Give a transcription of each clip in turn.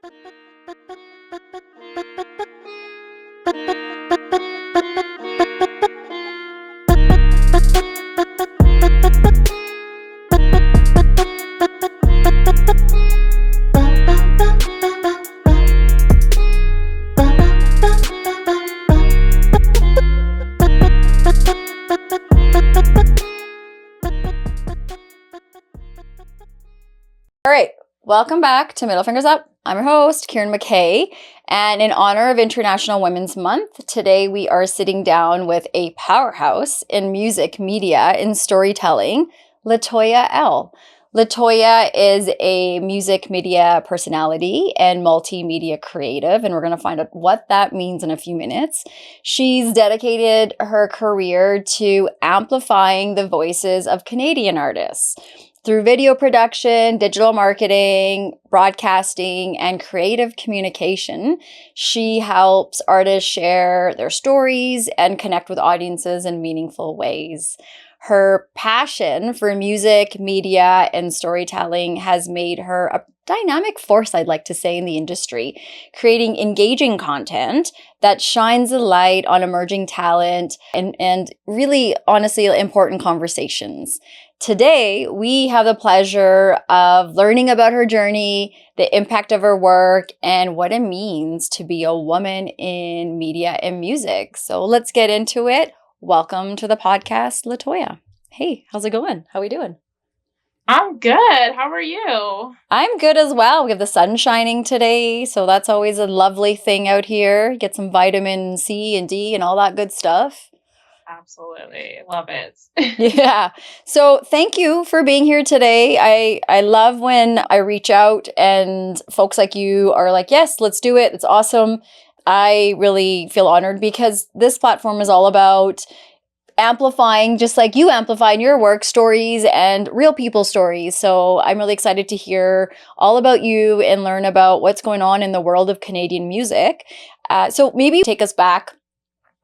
All right, welcome back to Middle Fingers Up. I'm your host, Kieran McKay, and in honor of International Women's Month, today we are sitting down with a powerhouse in music, media, and storytelling, LaToya Elle. LaToya is a music media personality and multimedia creative, and we're going to find out what that means in a few minutes. She's dedicated her career to amplifying the voices of Canadian artists. Through video production, digital marketing, broadcasting, and creative communication, she helps artists share their stories and connect with audiences in meaningful ways. Her passion for music, media, and storytelling has made her a dynamic force, I'd like to say, in the industry, creating engaging content that shines a light on emerging talent and really, honestly, important conversations. Today, we have the pleasure of learning about her journey, the impact of her work, and what it means to be a woman in media and music. So let's get into it. Welcome to the podcast, LaToya. Hey, how's it going? How are we doing? I'm good. How are you? I'm good as well. We have the sun shining today, so that's always a lovely thing out here. Get some vitamin C and D and all that good stuff. Absolutely. Love it. Yeah. So thank you for being here today. I love when I reach out and folks like you are like, yes, let's do it. It's awesome. I really feel honored because this platform is all about amplifying, just like you amplify in your work, stories and real people stories. So I'm really excited to hear all about you and learn about what's going on in the world of Canadian music. So maybe take us back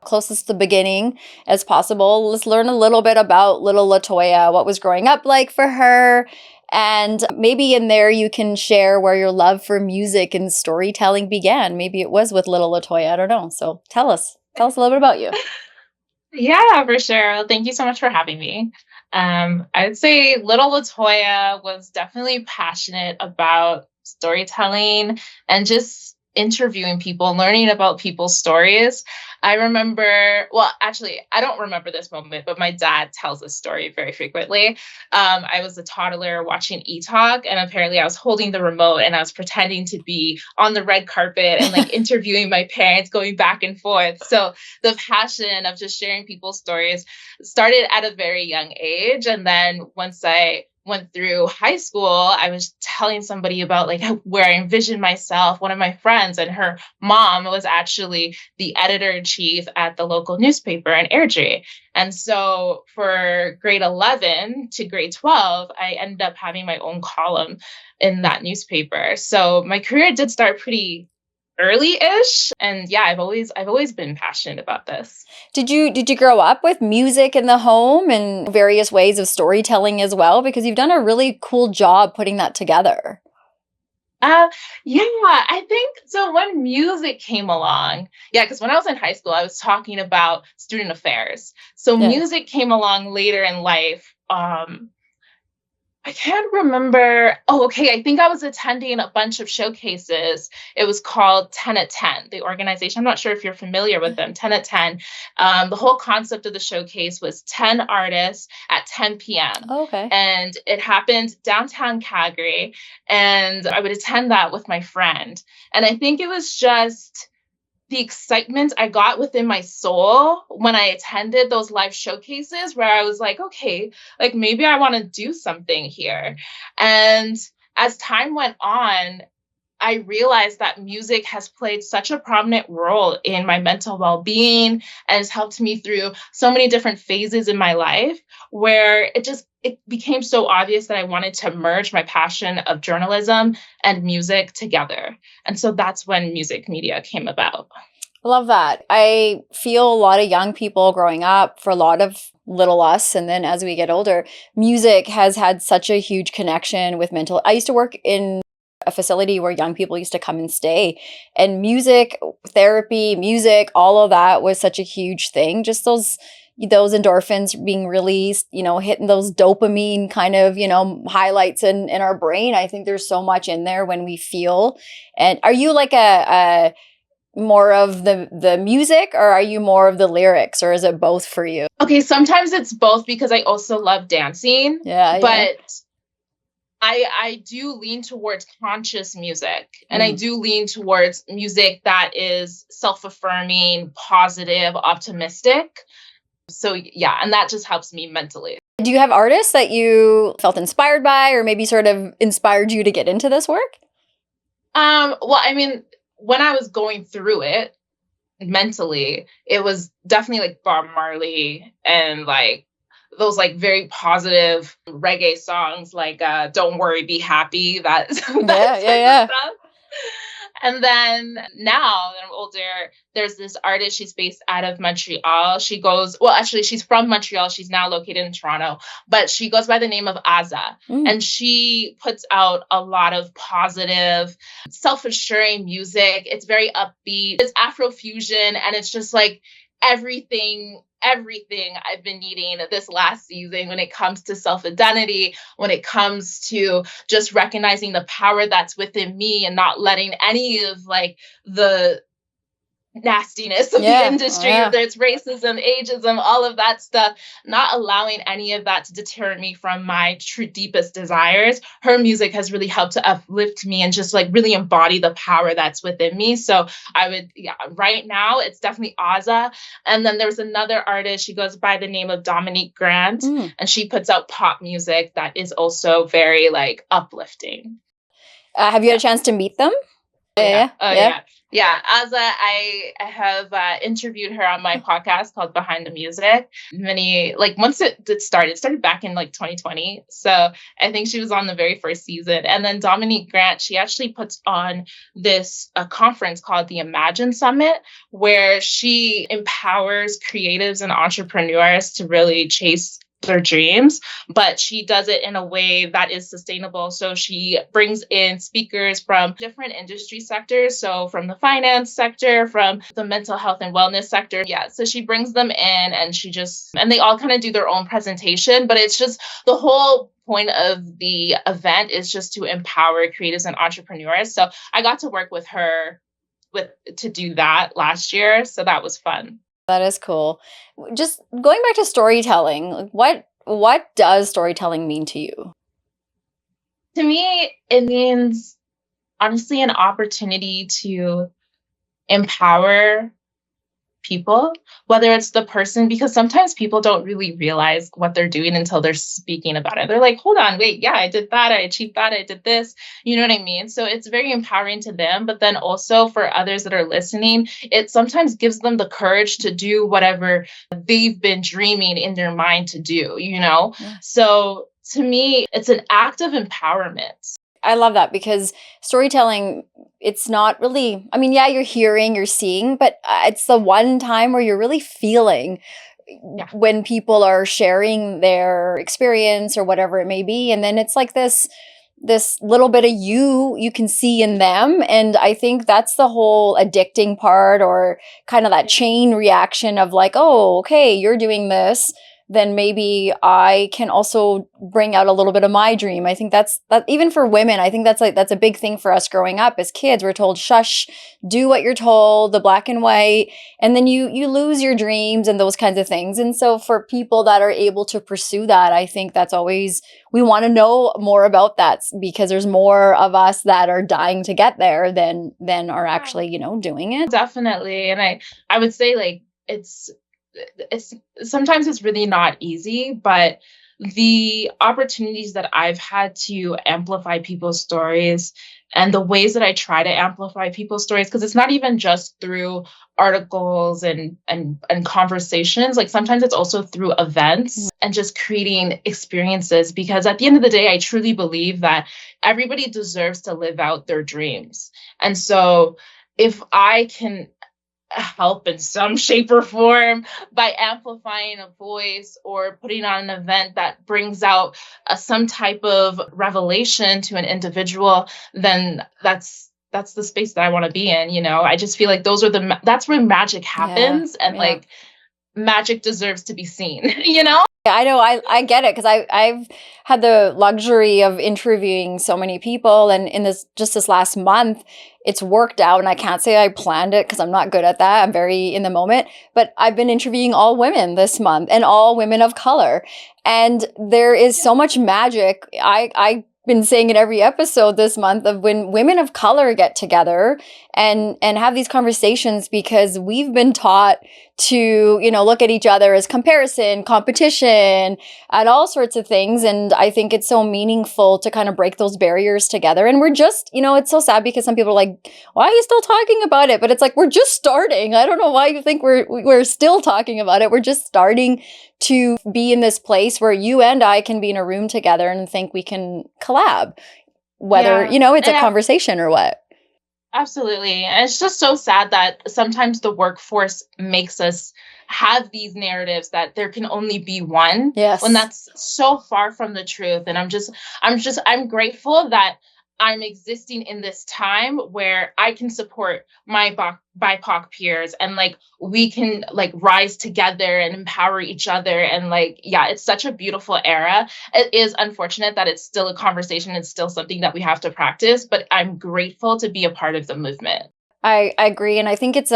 closest to the beginning as possible. Let's learn a little bit about little LaToya, what was growing up like for her. And maybe in there you can share where your love for music and storytelling began. Maybe it was with little LaToya. I don't know. So tell us a little bit about you. Yeah, for sure. Well, thank you so much for having me. I'd say little LaToya was definitely passionate about storytelling and just interviewing people, learning about people's stories. I remember, well, actually, I don't remember this moment, but my dad tells this story very frequently. I was a toddler watching E-Talk, and apparently I was holding the remote and I was pretending to be on the red carpet and like interviewing my parents, going back and forth. So the passion of just sharing people's stories started at a very young age. And then once I went through high school, I was telling somebody about like where I envisioned myself. One of my friends and her mom was actually the editor-in-chief at the local newspaper in Airdrie. And so for grade 11 to grade 12, I ended up having my own column in that newspaper. So my career did start pretty early-ish, and yeah, I've always been passionate about this. Did you grow up with music in the home and various ways of storytelling as well? Because you've done a really cool job putting that together. Yeah, I think so. When music came along, because when I was in high school, I was talking about student affairs. So Yeah. music came along later in life. I can't remember. Oh, okay. I think I was attending a bunch of showcases. It was called 10 at 10, the organization. I'm not sure if you're familiar with them. 10 at 10. The whole concept of the showcase was 10 artists at 10 p.m. Oh, okay. And it happened downtown Calgary. And I would attend that with my friend. And I think it was just the excitement I got within my soul when I attended those live showcases where I was like, okay, like maybe I want to do something here. And as time went on, I realized that music has played such a prominent role in my mental well-being and has helped me through so many different phases in my life where it became so obvious that I wanted to merge my passion of journalism and music together. And so that's when music media came about. I love that. I feel a lot of young people growing up, for a lot of little us, and then as we get older, music has had such a huge connection with mental. I used to work in a facility where young people used to come and stay. And music, therapy, music, all of that was such a huge thing. Just those endorphins being released, hitting those dopamine kind of, highlights in our brain. I think there's so much in there when we feel. And are you like a more of the music, or are you more of the lyrics, or is it both for you? Okay, sometimes it's both because I also love dancing. Yeah. But I do lean towards conscious music, and I do lean towards music that is self-affirming, positive, optimistic. So yeah, and that just helps me mentally. Do you have artists that you felt inspired by, or maybe sort of inspired you to get into this work? Well, I mean, when I was going through it mentally, it was definitely like Bob Marley and like those like very positive reggae songs like Don't Worry, Be Happy, that yeah. stuff. And then now that I'm older, there's this artist. She's based out of Montreal. She's from Montreal. She's now located in Toronto, but she goes by the name of Aza. And she puts out a lot of positive, self-assuring music. It's very upbeat. It's Afrofusion, and it's just like everything I've been needing this last season when it comes to self-identity, when it comes to just recognizing the power that's within me and not letting any of like the nastiness of the industry, whether it's racism, ageism, all of that stuff, not allowing any of that to deter me from my true deepest desires. Her music has really helped to uplift me and just like really embody the power that's within me. So right now it's definitely Aza. And then there's another artist, she goes by the name of Dominique Grant, and she puts out pop music that is also very like uplifting. Have you had a chance to meet them? Yeah, Aza, I have interviewed her on my podcast called Behind the Music. Once it started back in like 2020. So I think she was on the very first season. And then Dominique Grant, she actually puts on this conference called the Imagine Summit, where she empowers creatives and entrepreneurs to really chase their dreams, but she does it in a way that is sustainable. So she brings in speakers from different industry sectors. So from the finance sector, from the mental health and wellness sector. Yeah. So she brings them in and they all kind of do their own presentation, but it's just the whole point of the event is just to empower creatives and entrepreneurs. So I got to work with her to do that last year. So that was fun. That is cool. Just going back to storytelling, what does storytelling mean to you? To me, it means honestly an opportunity to empower people, whether it's the person, because sometimes people don't really realize what they're doing until they're speaking about it. They're like, hold on, wait, yeah, I did that, I achieved that, I did this, you know what I mean? So it's very empowering to them, but then also for others that are listening, it sometimes gives them the courage to do whatever they've been dreaming in their mind to do, Yeah. So to me, it's an act of empowerment. I love that, because storytelling, it's not really, you're hearing, you're seeing, but it's the one time where you're really feeling when people are sharing their experience or whatever it may be. And then it's like this little bit of you can see in them. And I think that's the whole addicting part, or kind of that chain reaction of like, oh, okay, you're doing this, then maybe I can also bring out a little bit of my dream. I think that even for women, I think that's a big thing for us growing up as kids. We're told, shush, do what you're told, the black and white, and then you lose your dreams and those kinds of things. And so for people that are able to pursue that, I think that's always, we want to know more about that, because there's more of us that are dying to get there than are actually, doing it. Definitely. And I would say like, it's sometimes it's really not easy, but the opportunities that I've had to amplify people's stories and the ways that I try to amplify people's stories, because it's not even just through articles and conversations, like sometimes it's also through events and just creating experiences, because at the end of the day, I truly believe that everybody deserves to live out their dreams. And so if I can help in some shape or form by amplifying a voice or putting on an event that brings out some type of revelation to an individual, then that's the space that I want to be in. I just feel like that's where magic Yeah. happens, and Yeah. like magic deserves to be seen. Yeah, I know. I get it because I've had the luxury of interviewing so many people, and in this last month, it's worked out. And I can't say I planned it because I'm not good at that. I'm very in the moment. But I've been interviewing all women this month and all women of color, and there is so much magic. I've been saying in every episode this month of when women of color get together and have these conversations, because we've been taught to, look at each other as comparison, competition, and all sorts of things. And I think it's so meaningful to kind of break those barriers together. And we're just, it's so sad because some people are like, why are you still talking about it? But it's like, we're just starting. I don't know why you think we're still talking about it. We're just starting to be in this place where you and I can be in a room together and think we can collab, whether, Yeah. it's a conversation or what. Absolutely. And it's just so sad that sometimes the workforce makes us have these narratives that there can only be one, Yes. when that's so far from the truth. And I'm grateful that I'm existing in this time where I can support my BIPOC peers, and like we can like rise together and empower each other. And like, yeah, it's such a beautiful era. It is unfortunate that it's still a conversation. It's still something that we have to practice, but I'm grateful to be a part of the movement. I agree. And I think it's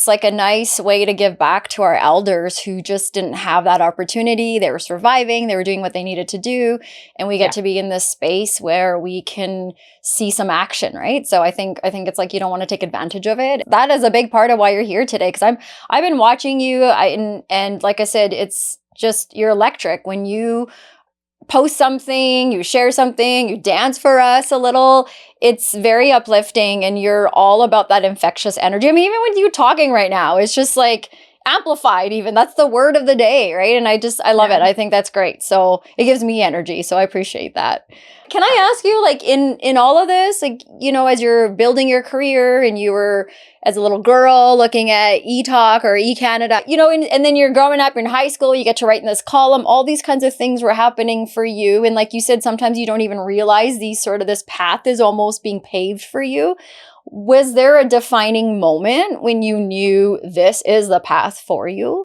like a nice way to give back to our elders who just didn't have that opportunity. They were surviving, they were doing what they needed to do. And we get to be in this space where we can see some action, right? So I think it's like you don't want to take advantage of it. That is a big part of why you're here today. Because I've been watching you, and like I said, it's just you're electric. When you post something, you share something, you dance for us a little. It's very uplifting, and you're all about that infectious energy. I mean, even with you talking right now, it's just like amplified even. That's the word of the day, right? And I love it. I think that's great. So it gives me energy. So I appreciate that. Can I ask you, like, in all of this, like, as you're building your career and you were as a little girl looking at eTalk or eCanada, and then you're growing up in high school, you get to write in this column, all these kinds of things were happening for you. And like you said, sometimes you don't even realize this path is almost being paved for you. Was there a defining moment when you knew this is the path for you?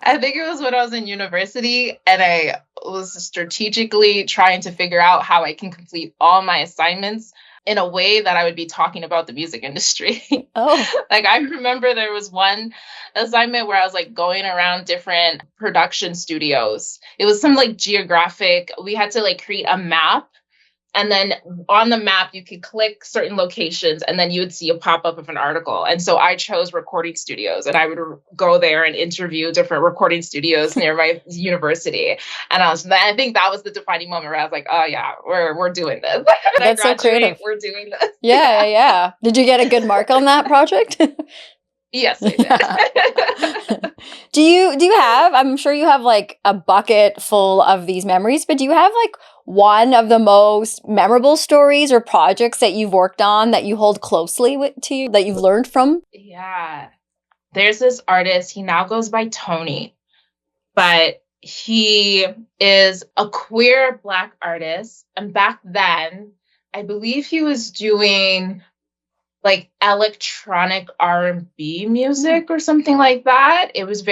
I think it was when I was in university and I was strategically trying to figure out how I can complete all my assignments in a way that I would be talking about the music industry. Oh. Like I remember there was one assignment where I was like going around different production studios. It was some like geographic, we had to like create a map. And then on the map, you could click certain locations and then you would see a pop-up of an article. And so I chose recording studios, and I would go there and interview different recording studios near my university. And I think that was the defining moment where I was like, oh yeah, we're doing this. That's so creative. We're doing this. Yeah. Did you get a good mark on that project? Yes, I did. Do you have, I'm sure you have like a bucket full of these memories, but do you have like one of the most memorable stories or projects that you've worked on that you hold closely to you, that you've learned from? Yeah. There's this artist, he now goes by Tony, but he is a queer Black artist. And back then, I believe he was doing like electronic R&B music or something like that. It was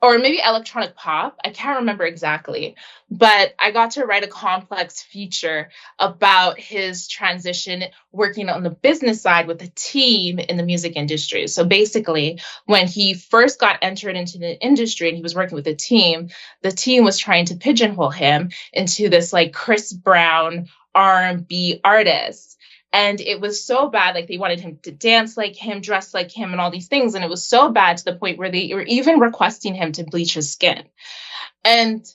or maybe electronic pop. I can't remember exactly, but I got to write a complex feature about his transition working on the business side with a team in the music industry. So basically, when he first got entered into the industry and he was working with the team was trying to pigeonhole him into this like Chris Brown R&B artist. And it was so bad, like they wanted him to dance like him, dress like him, and all these things. And it was so bad to the point where they were even requesting him to bleach his skin. And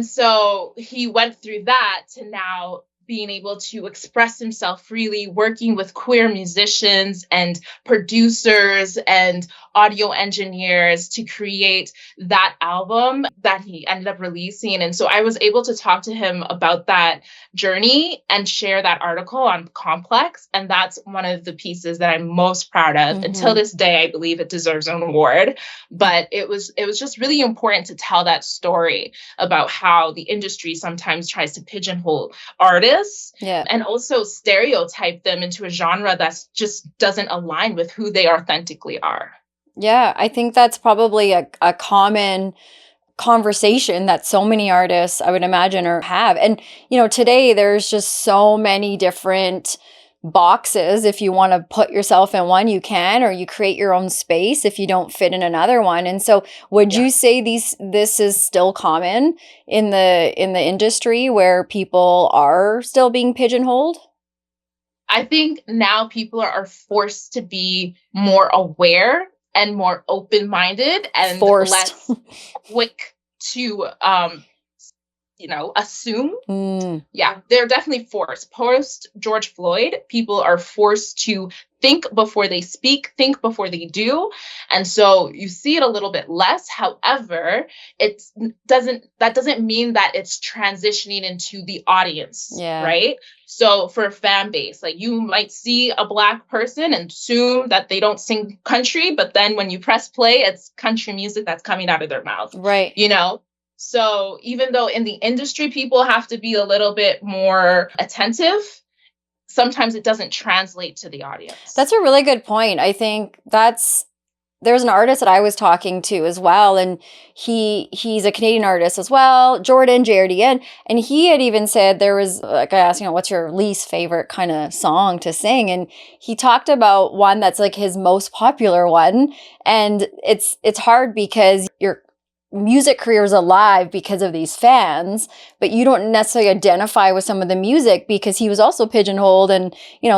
so he went through that to now being able to express himself freely, working with queer musicians and producers and audio engineers to create that album that he ended up releasing. And so I was able to talk to him about that journey and share that article on Complex. And that's one of the pieces that I'm most proud of. Until this day, I believe it deserves an award. But it was just really important to tell that story about how the industry sometimes tries to pigeonhole artists and also stereotype them into a genre that just doesn't align with who they authentically are. Yeah, I think that's probably a common conversation that so many artists, I would imagine, or have. And, today there's just so many different boxes. If you want to put yourself in one, you can, or you create your own space if you don't fit in another one. And so would you say this is still common in the industry where people are still being pigeonholed? I think now people are forced to be more aware and more open-minded and less quick to assume. Yeah, they're definitely forced. Post George Floyd, people are forced to think before they speak, think before they do. And so you see it a little bit less. However, that doesn't mean that it's transitioning into the audience, right? So for a fan base, like you might see a Black person and assume that they don't sing country, but then when you press play, it's country music that's coming out of their mouth. Right. So even though in the industry, people have to be a little bit more attentive, sometimes it doesn't translate to the audience. That's a really good point. I think there's an artist that I was talking to as well, and he's a Canadian artist as well, Jordan, JRDN, and he had even said there was, like, I asked, what's your least favorite kind of song to sing? And he talked about one that's like his most popular one, and it's hard because your music career is alive because of these fans, but you don't necessarily identify with some of the music because he was also pigeonholed and,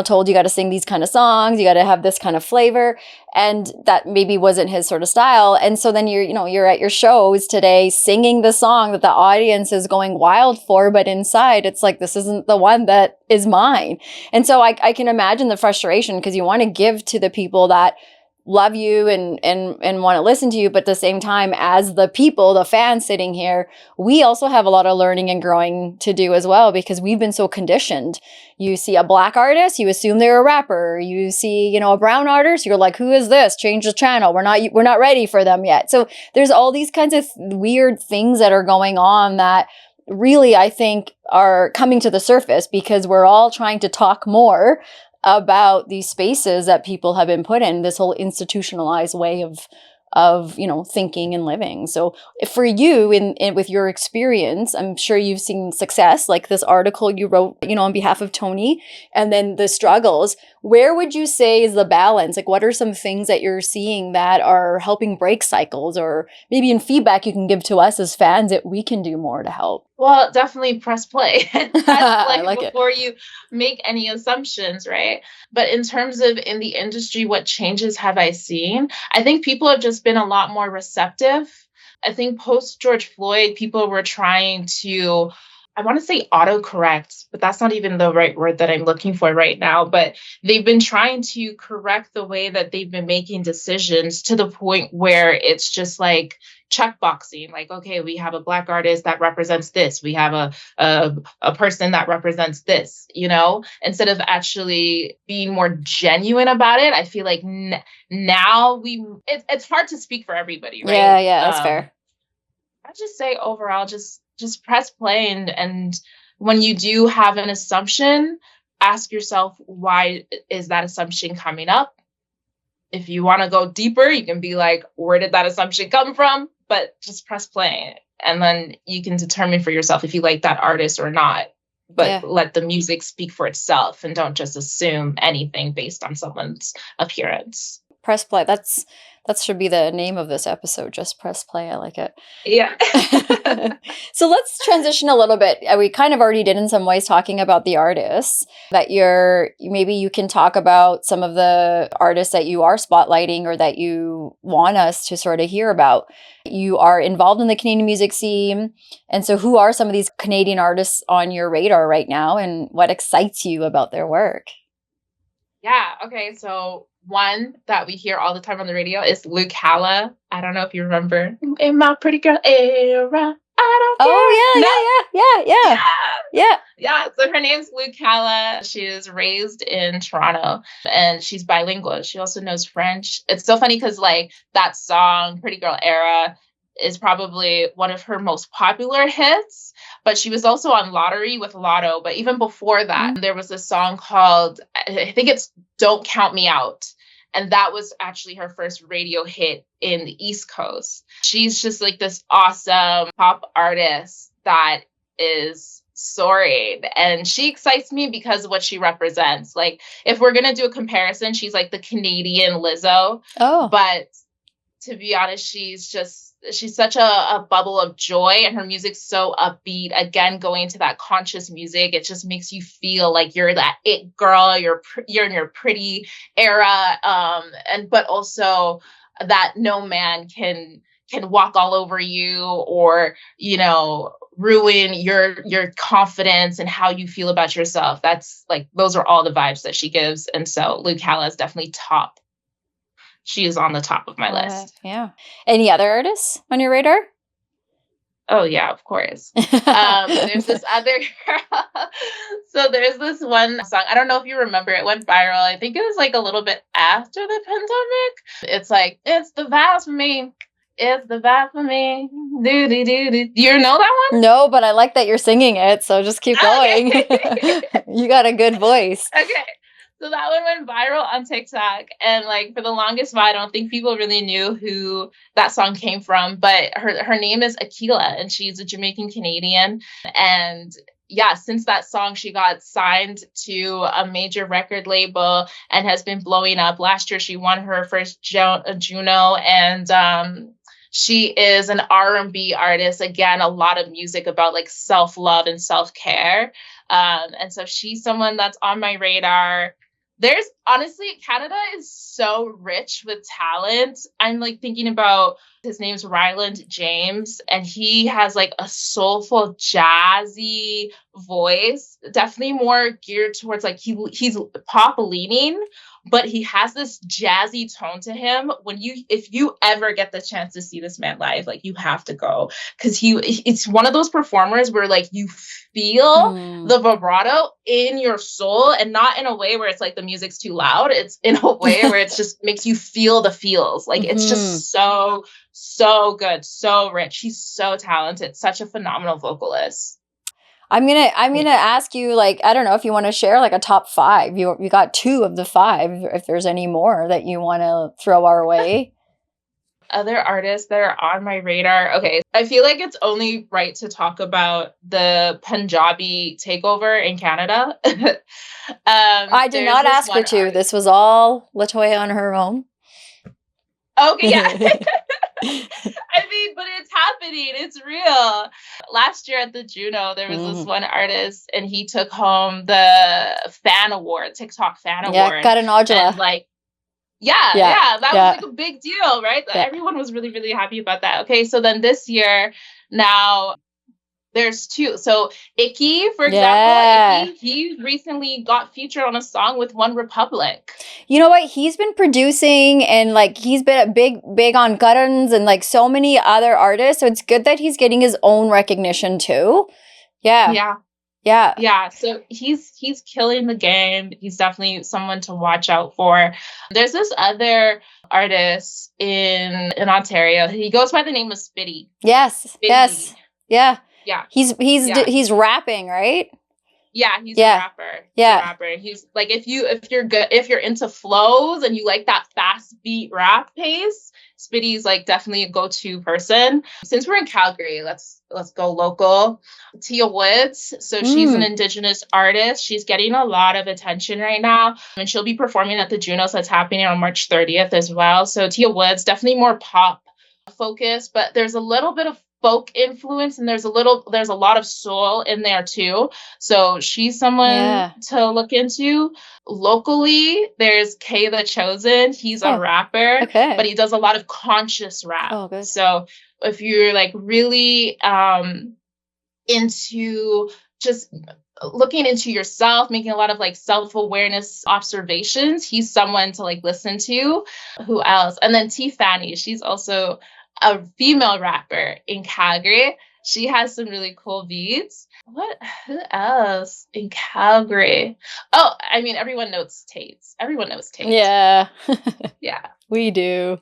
told you got to sing these kind of songs, you got to have this kind of flavor, and that maybe wasn't his sort of style. And so then you're at your shows today singing the song that the audience is going wild for, but inside it's like, this isn't the one that is mine. And so I can imagine the frustration because you want to give to the people that love you and want to listen to you, but at the same time, as the people, the fans sitting here, we also have a lot of learning and growing to do as well, because we've been so conditioned. You see a Black artist, you assume they're a rapper. You see, a brown artist, you're like, who is this? Change the channel. We're not ready for them yet. So there's all these kinds of weird things that are going on that really, I think, are coming to the surface because we're all trying to talk more about these spaces that people have been put in, this whole institutionalized way of thinking and living. So for you, in with your experience, I'm sure you've seen success, like this article you wrote, on behalf of Tony, and then the struggles. Where would you say is the balance? Like, what are some things that you're seeing that are helping break cycles, or maybe in feedback you can give to us as fans that we can do more to help? Well, definitely press play. I like before you make any assumptions, right? But in terms of in the industry, what changes have I seen? I think people have just been a lot more receptive. I think post George Floyd, people were trying to, I want to say autocorrect, but that's not even the right word that I'm looking for right now. But they've been trying to correct the way that they've been making decisions to the point where it's just like checkboxing. Like, okay, we have a Black artist that represents this. We have a person that represents this, instead of actually being more genuine about it. I feel like now it's hard to speak for everybody, right? Yeah, that's fair. I just say overall, just press play, and when you do have an assumption, ask yourself, why is that assumption coming up? If you want to go deeper, you can be like, where did that assumption come from? But just press play, and then you can determine for yourself if you like that artist or not. But let the music speak for itself, and don't just assume anything based on someone's appearance. Press play. That should be the name of this episode. Just press play. I like it. Yeah. So let's transition a little bit. We kind of already did in some ways talking about the artists that maybe you can talk about some of the artists that you are spotlighting or that you want us to sort of hear about. You are involved in the Canadian music scene. And so who are some of these Canadian artists on your radar right now and what excites you about their work? Yeah. Okay. So one that we hear all the time on the radio is LaToya. I don't know if you remember. In my pretty girl era, I don't care. Oh, yeah. Yeah. Yeah. So her name's LaToya. She is raised in Toronto and she's bilingual. She also knows French. It's so funny because like that song, Pretty Girl Era, is probably one of her most popular hits, but she was also on Lottery with Lotto. But even before that, there was a song called, I think it's Don't Count Me Out. And that was actually her first radio hit in the East Coast. She's just like this awesome pop artist that is soaring. And she excites me because of what she represents. Like, if we're going to do a comparison, she's like the Canadian Lizzo. Oh. But to be honest, she's such a bubble of joy, and her music's so upbeat. Again, going to that conscious music, it just makes you feel like you're that it girl, you're in your pretty era, but also that no man can walk all over you or, you know, ruin your confidence and how you feel about yourself. That's like, those are all the vibes that she gives. And so LaToya is definitely top. She is on the top of my list. Yeah. Any other artists on your radar? Oh, yeah, of course. There's this other So there's this one song. I don't know if you remember. It went viral. I think it was like a little bit after the pandemic. It's like, it's the vibes for me. It's the vibe for me. Do you know that one? No, but I like that you're singing it. So just keep going. You got a good voice. Okay. So that one went viral on TikTok. And like for the longest while, I don't think people really knew who that song came from. But her name is Akila, and she's a Jamaican Canadian. And yeah, since that song, she got signed to a major record label and has been blowing up. Last year, she won her first Juno. And she is an R&B artist. Again, a lot of music about like self-love and self-care. And so she's someone that's on my radar. There's honestly, Canada is so rich with talent. I'm like thinking about, his name's Ryland James, and he has like a soulful, jazzy voice, definitely more geared towards like he's pop leaning, but he has this jazzy tone to him. If you ever get the chance to see this man live, like you have to go, because it's one of those performers where like you feel the vibrato in your soul, and not in a way where it's like the music's too loud. It's in a way where it just makes you feel the feels. Like it's just so good, so rich. He's so talented, such a phenomenal vocalist. I'm gonna ask you, like, I don't know if you want to share like a top 5. You got 2 of the 5. If there's any more that you want to throw our way. Other artists that are on my radar. Okay, I feel like it's only right to talk about the Punjabi takeover in Canada. I did not ask her to. This was all LaToya on her own. Okay, yeah. I mean, but it's happening. It's real. Last year at the Juno, there was this one artist, and he took home the fan award, TikTok fan award. Yeah, Karan Aujla. And like, that was like a big deal, right? Yeah. Everyone was really, really happy about that. Okay, so then this year, now there's 2. So Icky, for example, he recently got featured on a song with One Republic. You know what? He's been producing, and like he's been big on Karan's and like so many other artists. So it's good that he's getting his own recognition too. Yeah. So he's killing the game. He's definitely someone to watch out for. There's this other artist in Ontario. He goes by the name of Spitty. Yes. Spitty. Yes. Yeah. Yeah. He's rapping, right? Yeah, he's a rapper. He's like, if you're into flows and you like that fast beat rap pace, Spitty's like definitely a go-to person. Since we're in Calgary, let's go local. Tia Woods. So she's an Mm. Indigenous artist. She's getting a lot of attention right now. And she'll be performing at the Junos that's happening on March 30th as well. So Tia Woods, definitely more pop focus, but there's a little bit of folk influence and there's a lot of soul in there too. So she's someone Yeah. to look into. Locally, there's K the Chosen. He's a Oh, rapper, okay. but he does a lot of conscious rap. Oh, good. So if you're like really into just looking into yourself, making a lot of like self-awareness observations, he's someone to like listen to. Who else? And then T Fanny, she's also a female rapper in Calgary. She has some really cool beats. Who else in Calgary? Oh, I mean, everyone knows Tate. Everyone knows Tate. Yeah. Yeah. We do.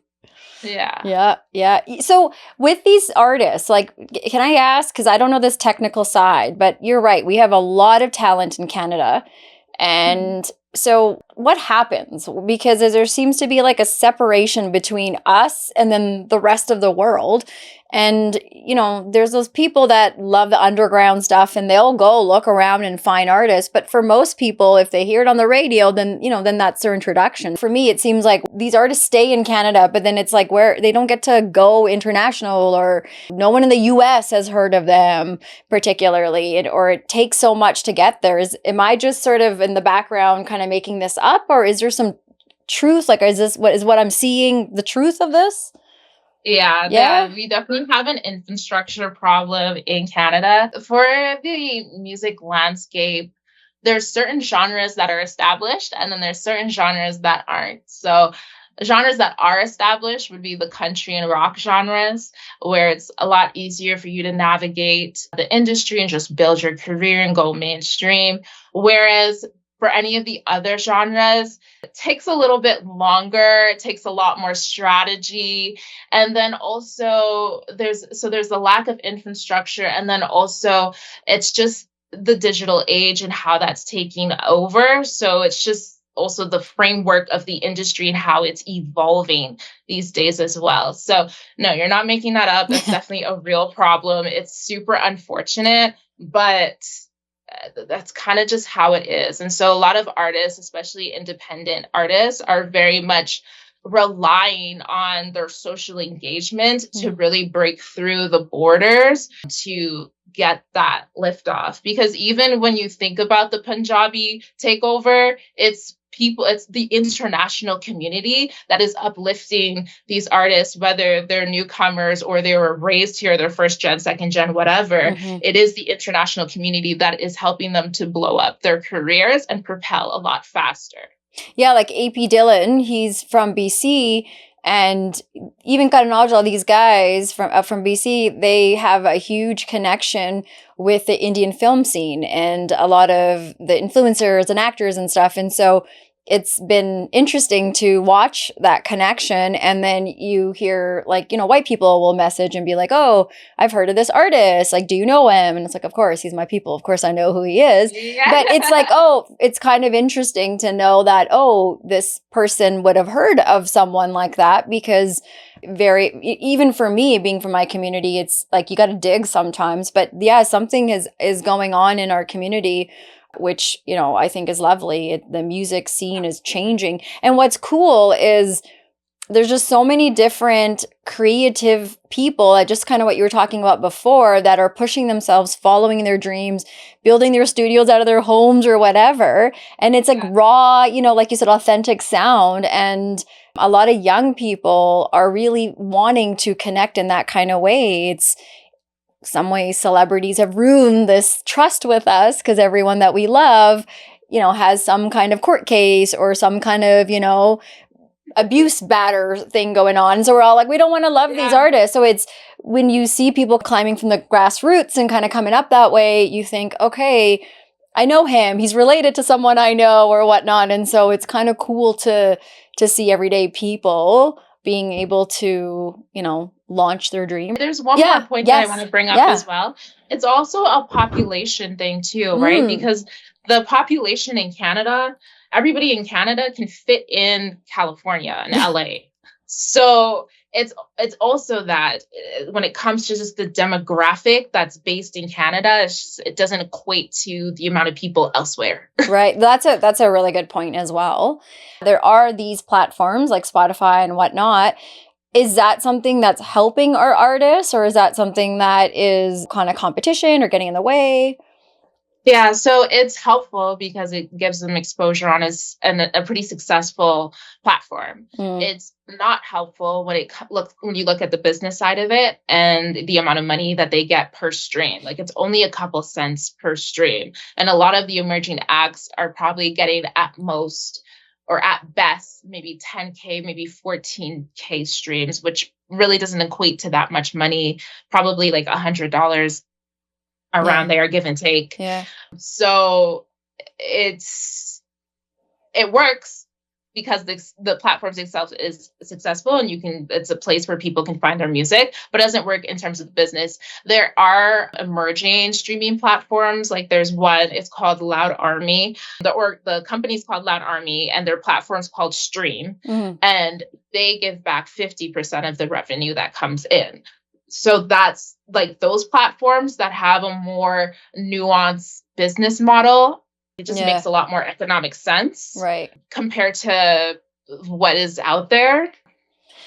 Yeah. Yeah. Yeah. So with these artists, like, can I ask, because I don't know this technical side, but you're right. We have a lot of talent in Canada. And so what happens? Because there seems to be like a separation between us and then the rest of the world. And, you know, there's those people that love the underground stuff and they'll go look around and find artists. But for most people, if they hear it on the radio, then, you know, then that's their introduction. For me, it seems like these artists stay in Canada, but then it's like where they don't get to go international, or no one in the US has heard of them particularly, or it takes so much to get there. Am I just sort of in the background kind of making this up, or is there some truth? Like, is what I'm seeing the truth of this? Yeah, we definitely have an infrastructure problem in Canada. For the music landscape, there's certain genres that are established, and then there's certain genres that aren't. So genres that are established would be the country and rock genres, where it's a lot easier for you to navigate the industry and just build your career and go mainstream. Whereas for any of the other genres, it takes a little bit longer. It takes a lot more strategy. And then also there's the lack of infrastructure. And then also it's just the digital age and how that's taking over. So it's just also the framework of the industry and how it's evolving these days as well. So no, you're not making that up. That's definitely a real problem. It's super unfortunate, but that's kind of just how it is. And so a lot of artists, especially independent artists, are very much relying on their social engagement to really break through the borders to get that lift off. Because even when you think about the Punjabi takeover, it's the international community that is uplifting these artists, whether they're newcomers or they were raised here, their first gen, second gen, whatever. It is the international community that is helping them to blow up their careers and propel a lot faster. Yeah, like AP Dillon, he's from BC, and even Karanaj, all these guys from BC, they have a huge connection with the Indian film scene and a lot of the influencers and actors and stuff. And so it's been interesting to watch that connection. And then you hear, like, you know, white people will message and be like, oh, I've heard of this artist. Like, do you know him? And it's like, of course, he's my people. Of course, I know who he is. Yeah. But it's like, oh, it's kind of interesting to know that, oh, this person would have heard of someone like that, because even for me, being from my community, it's like you got to dig sometimes. But yeah, something is going on in our community, which, you know, I think is lovely. The music scene is changing. And what's cool is there's just so many different creative people, just kind of what you were talking about before, that are pushing themselves, following their dreams, building their studios out of their homes or whatever. And it's like raw, you know, like you said, authentic sound. And a lot of young people are really wanting to connect in that kind of way. It's some ways celebrities have ruined this trust with us, because everyone that we love, you know, has some kind of court case or some kind of, you know, abuse batter thing going on. So we're all like, we don't want to love these artists. So it's when you see people climbing from the grassroots and kind of coming up that way, you think, okay, I know him. He's related to someone I know or whatnot. And so it's kind of cool to see everyday people being able to, you know, launch their dream. There's one more point that I want to bring up as well. It's also a population thing too, right? Because the population in Canada, everybody in Canada can fit in California and LA. So it's also that when it comes to just the demographic that's based in Canada, it doesn't equate to the amount of people elsewhere. Right. That's a really good point as well. There are these platforms like Spotify and whatnot. Is that something that's helping our artists, or is that something that is kind of competition or getting in the way? Yeah, so it's helpful because it gives them exposure on a pretty successful platform. Mm, It's not helpful when when you look at the business side of it and the amount of money that they get per stream. Like it's only a couple cents per stream, and a lot of the emerging acts are probably getting at most or at best maybe 10K, maybe 14K streams, which really doesn't equate to that much money. Probably like $100 yeah. around there, give and take. Yeah. So it's it works because the platform itself is successful and it's a place where people can find their music, but it doesn't work in terms of the business. There are emerging streaming platforms. Like there's one, it's called Loud Army. The company's called Loud Army and their platform's called Stream. Mhm. And they give back 50% of the revenue that comes in. So that's like those platforms that have a more nuanced business model. It just Yeah. makes a lot more economic sense Right. compared to what is out there.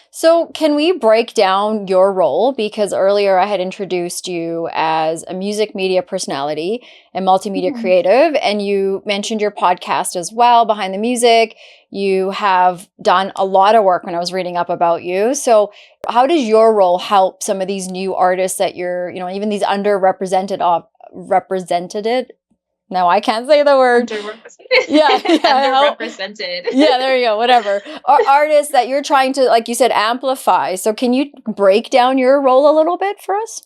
So, can we break down your role? Because earlier I had introduced you as a music media personality and multimedia Mhm. creative, and you mentioned your podcast as well, Behind the Music. You have done a lot of work when I was reading up about you. So, how does your role help some of these new artists that you're, even these underrepresented, represented? No, I can't say the word. Underrepresented. Yeah, yeah. Underrepresented. Yeah, there you go, whatever. Artists that you're trying to, like you said, amplify. So can you break down your role a little bit for us?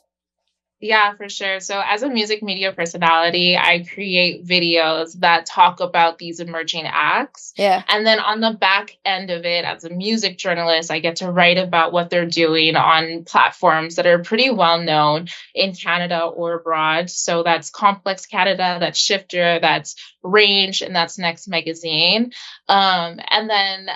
Yeah, for sure. So, as a music media personality, I create videos that talk about these emerging acts. Yeah. And then on the back end of it, as a music journalist, I get to write about what they're doing on platforms that are pretty well known in Canada or abroad. So, that's Complex Canada, that's Shifter, that's Range, and that's Next Magazine. And then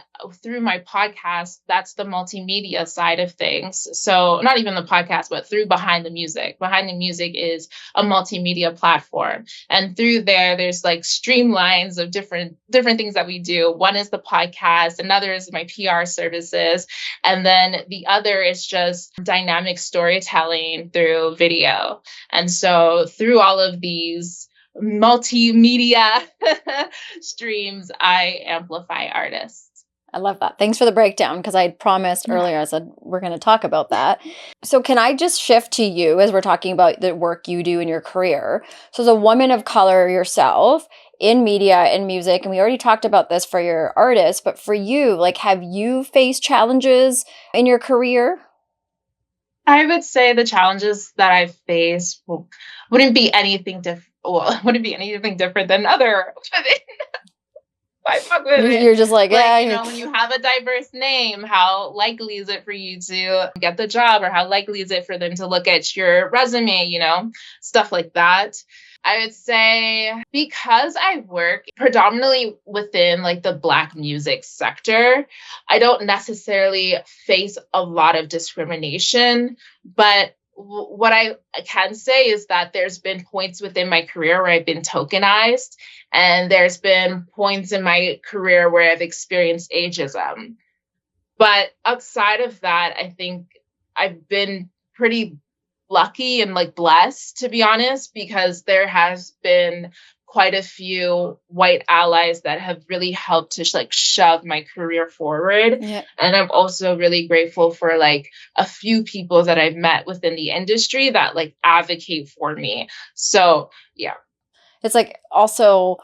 through my podcast, that's the multimedia side of things. So not even the podcast, but through Behind the Music. Behind the Music is a multimedia platform. And through there, there's like streamlines of different things that we do. One is the podcast, another is my PR services. And then the other is just dynamic storytelling through video. And so through all of these multimedia streams, I amplify artists. I love that. Thanks for the breakdown, because I had promised earlier, I said we're going to talk about that. So can I just shift to you as we're talking about the work you do in your career? So as a woman of color yourself in media and music, and we already talked about this for your artists, but for you, like, have you faced challenges in your career? I would say the challenges that I've faced wouldn't be anything different. Well, wouldn't be anything different than other women. BIPOC women. You're just like, yeah. Like, when you have a diverse name, how likely is it for you to get the job, or how likely is it for them to look at your resume, stuff like that. I would say because I work predominantly within like the Black music sector, I don't necessarily face a lot of discrimination, but what I can say is that there's been points within my career where I've been tokenized, and there's been points in my career where I've experienced ageism. But outside of that, I think I've been pretty lucky and like blessed, to be honest, because there has been quite a few white allies that have really helped to like shove my career forward. Yeah. And I'm also really grateful for like a few people that I've met within the industry that like advocate for me. So yeah. It's like also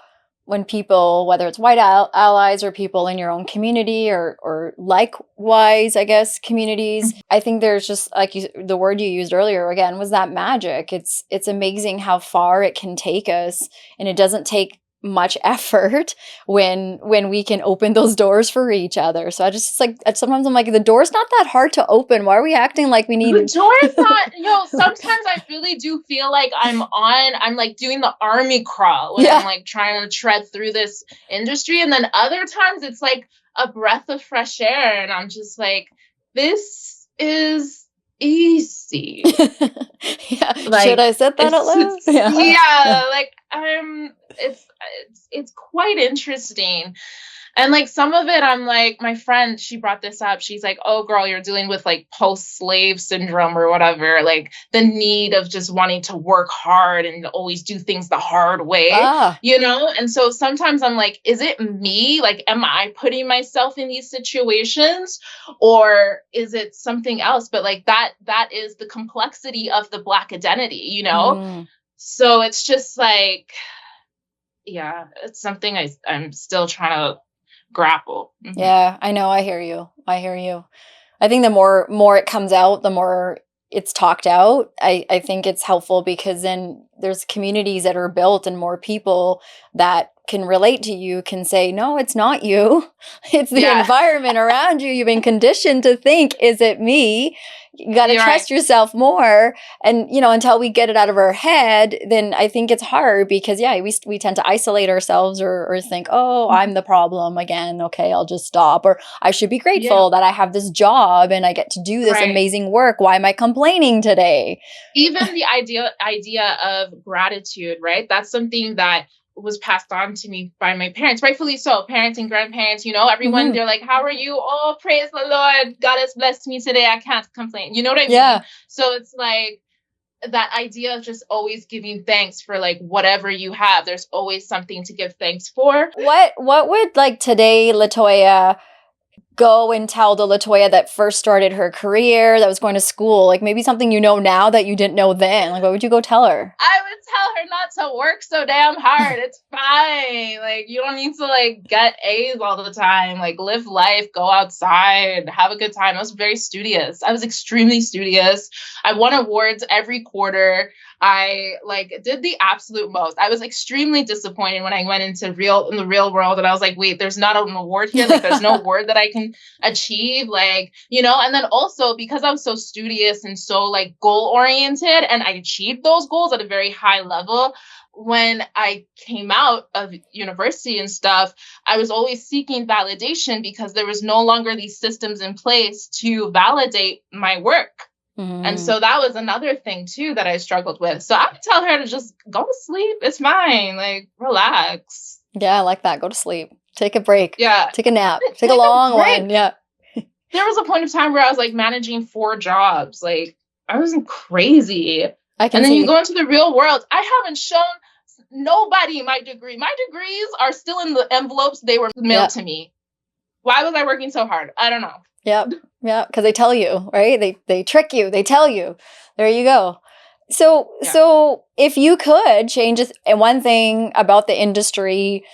when people, whether it's white allies or people in your own community or likewise, I guess, communities, I think there's just like the word you used earlier again was that magic. It's amazing how far it can take us, and it doesn't take much effort when we can open those doors for each other. So I just sometimes I'm like, the door's not that hard to open. Why are we acting like we need the door is not, sometimes I really do feel like I'm like doing the army crawl when I'm like trying to tread through this industry. And then other times it's like a breath of fresh air. And I'm just like, this is easy. Yeah. Like, Should I said that out loud? Yeah. yeah, like it's quite interesting. And like some of it, I'm like, my friend, she brought this up. She's like, oh, girl, you're dealing with like post-slave syndrome or whatever, like the need of just wanting to work hard and always do things the hard way, Ah, And so sometimes I'm like, is it me? Like, am I putting myself in these situations or is it something else? But like that is the complexity of the Black identity. mm, So it's just like, yeah, it's something I'm still trying to grapple. yeah, I know. I hear you. I hear you. I think the more it comes out, the more it's talked out. I think it's helpful because then there's communities that are built and more people that can relate to you can say, no, it's not you. It's the Yeah, environment around you. You've been conditioned to think, is it me? You got to you're right. trust yourself more. And, until we get it out of our head, then I think it's hard because, yeah, we tend to isolate ourselves or think, oh, I'm the problem again. Okay, I'll just stop. Or I should be Yeah, grateful that I have this job and I get to do this right. amazing work. Why am I complaining today? Even the idea of gratitude, right? That's something that was passed on to me by my parents, rightfully so. Parents and grandparents, everyone, Hmm. they're like, how are you? Oh, praise the Lord. God has blessed me today. I can't complain. You know what I mean? Yeah. So it's like that idea of just always giving thanks for like whatever you have. There's always something to give thanks for. What would like today, LaToya, go and tell the LaToya that first started her career, that was going to school? Like maybe something now that you didn't know then. Like what would you go tell her? I would tell her not to work so damn hard. It's fine. Like, you don't need to like get A's all the time. Like, live life, go outside, have a good time. I was very studious. I was extremely studious. I won awards every quarter. I like did the absolute most. I was extremely disappointed when I went into in the real world and I was like, wait, there's not an award here. Like, there's no award that I can achieve. Like, and then also because I was so studious and so like goal oriented and I achieved those goals at a very high level. When I came out of university and stuff, I was always seeking validation because there was no longer these systems in place to validate my work. And Mm. so that was another thing too that I struggled with. So I would tell her to just go to sleep. It's fine. Like, relax. Yeah, I like that. Go to sleep. Take a break. Yeah. Take a nap. Take a Take a long break. one. Yeah. There was a point of time where I was like managing 4 jobs. Like, I was crazy. I can And then you see. go into the real world. I haven't shown nobody my degree. My degrees are still in the envelopes they were mailed Yeah. to me. Why was I working so hard? I don't know. Yep. Yeah. Because they tell you, right? They trick you. They tell you. There you go. So Yeah. so if you could change one thing about the industry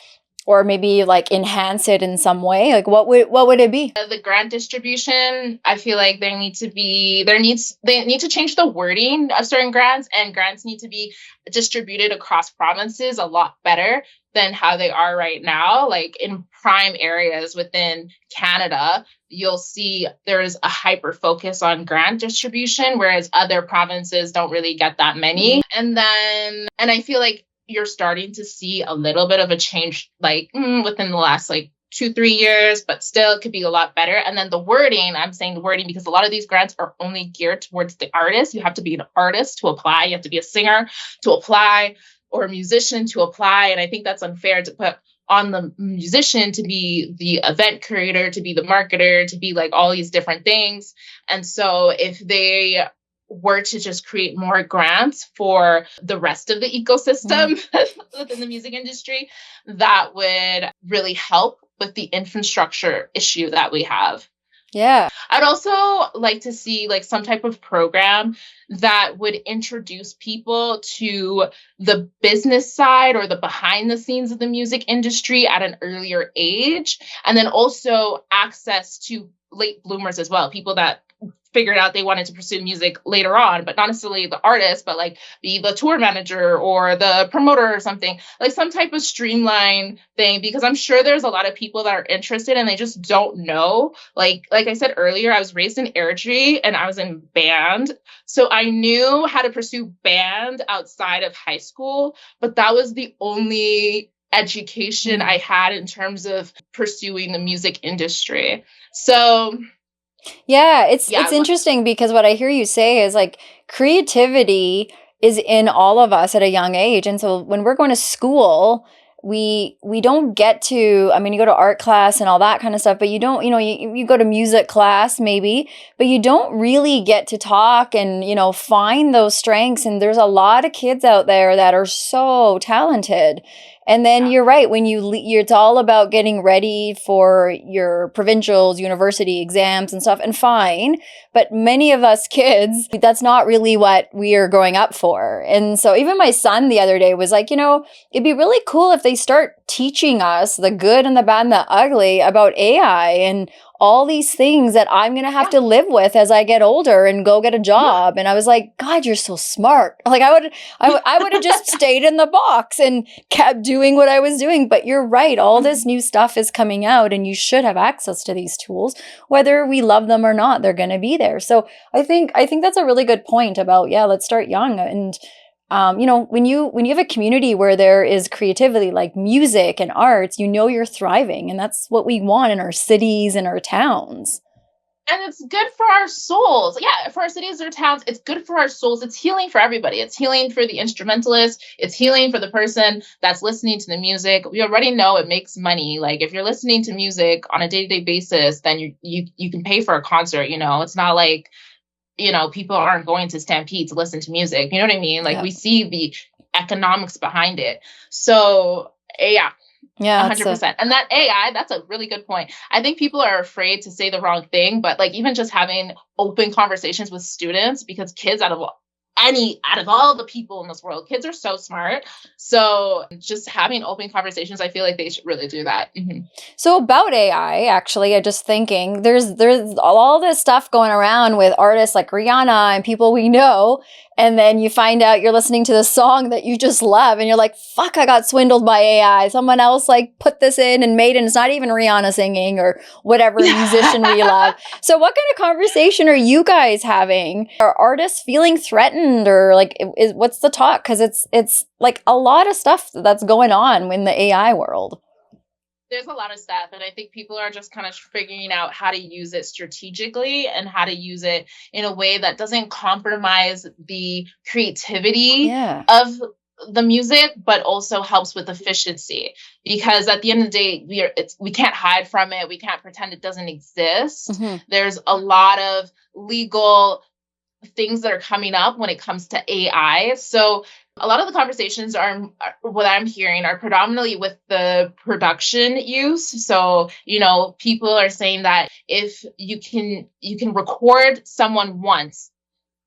or maybe like enhance it in some way, like what would it be? The grant distribution, I feel like they need to change the wording of certain grants, and grants need to be distributed across provinces a lot better than how they are right now. Like in prime areas within Canada, you'll see there's a hyper focus on grant distribution, whereas other provinces don't really get that many. And I feel like you're starting to see a little bit of a change, like within the last like 2-3 years, but still it could be a lot better. And then the wording, I'm saying the wording because a lot of these grants are only geared towards the artist. You have to be an artist to apply. You have to be a singer to apply or a musician to apply. And I think that's unfair to put on the musician to be the event curator, to be the marketer, to be like all these different things. And so if they were to just create more grants for the rest of the ecosystem within the music industry, that would really help with the infrastructure issue that we have. Yeah. I'd also like to see like some type of program that would introduce people to the business side or the behind the scenes of the music industry at an earlier age. And then also access to late bloomers as well, people that figured out they wanted to pursue music later on, but not necessarily the artist, but like be the tour manager or the promoter or something, like some type of streamline thing, because I'm sure there's a lot of people that are interested and they just don't know. Like I said earlier, I was raised in Airdrie and I was in band. So I knew how to pursue band outside of high school, but that was the only education I had in terms of pursuing the music industry. So Yeah, it's yeah, interesting because what I hear you say is like creativity is in all of us at a young age. And so when we're going to school, we don't get to, I mean, you go to art class and all that kind of stuff, but you don't, you go to music class maybe, but you don't really get to talk and, find those strengths. And there's a lot of kids out there that are so talented. And then you're right, when it's all about getting ready for your provincials, university exams and stuff, and fine. But many of us kids, that's not really what we are growing up for. And so even my son the other day was like, it'd be really cool if they start teaching us the good and the bad and the ugly about AI and all these things that I'm going to have to live with as I get older and go get a job. And I was like, God, you're so smart. Like I would have just stayed in the box and kept doing what I was doing. But you're right. All this new stuff is coming out and you should have access to these tools, whether we love them or not, they're going to be there. So I think that's a really good point about, let's start young. And when you have a community where there is creativity like music and arts, you're thriving, and that's what we want in our cities and our towns. And it's good for our souls. Yeah, for our cities or towns, it's good for our souls. It's healing for everybody. It's healing for the instrumentalist. It's healing for the person that's listening to the music. We already know it makes money. Like if you're listening to music on a day-to-day basis, then you can pay for a concert. It's not like people aren't going to Stampede to listen to music. You know what I mean? Like we see the economics behind it. So yeah. 100%. And that AI, that's a really good point. I think people are afraid to say the wrong thing, but like even just having open conversations with students, because kids out of all the people in this world, kids are so smart. So just having open conversations, I feel like they should really do that. Mm-hmm. So about AI, actually, I'm just thinking there's all this stuff going around with artists like Rihanna and people we know. And then you find out you're listening to the song that you just love and you're like, fuck, I got swindled by AI. Someone else like put this in and made it. And it's not even Rihanna singing or whatever musician we love. So what kind of conversation are you guys having? Are artists feeling threatened or like what's the talk? Because it's like a lot of stuff that's going on in the AI world. There's a lot of stuff, and I think people are just kind of figuring out how to use it strategically and how to use it in a way that doesn't compromise the creativity of the music, but also helps with efficiency. Because at the end of the day, we can't hide from it. We can't pretend it doesn't exist. Mm-hmm. There's a lot of legal things that are coming up when it comes to AI. So a lot of the conversations are what I'm hearing are predominantly with the production use. So, people are saying that if you can record someone once